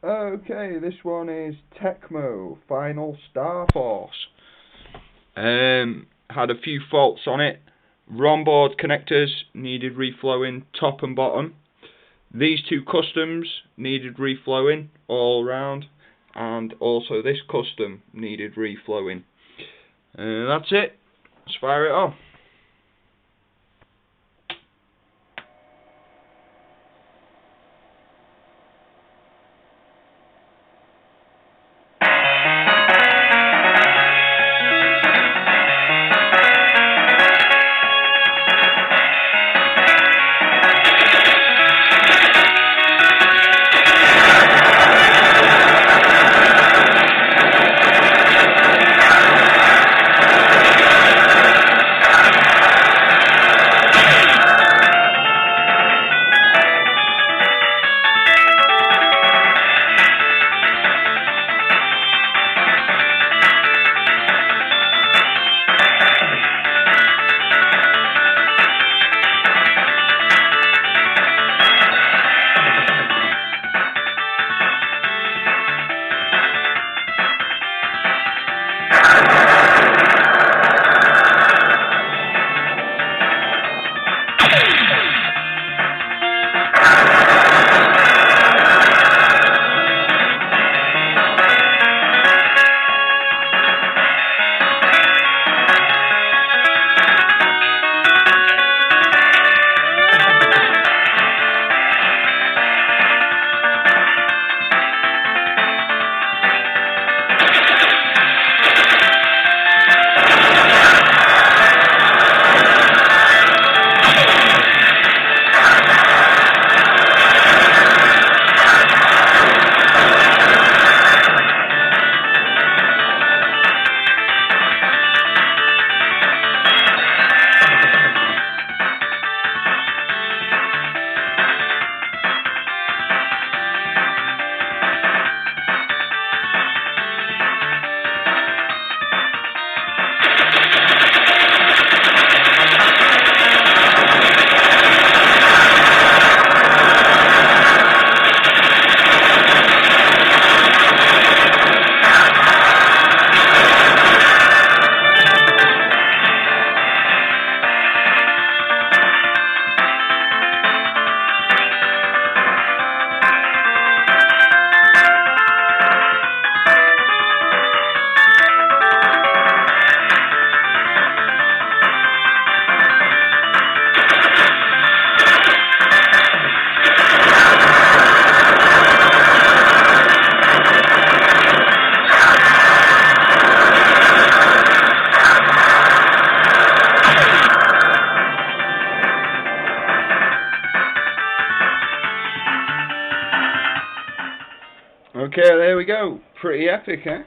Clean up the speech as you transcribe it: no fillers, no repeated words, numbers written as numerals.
Okay, this one is Tecmo Final Star Force. Had a few faults on it. ROM board connectors needed reflowing top and bottom. These two customs needed reflowing all round, and also this custom needed reflowing. That's it. Let's fire it off. Okay, there we go. Pretty epic, eh?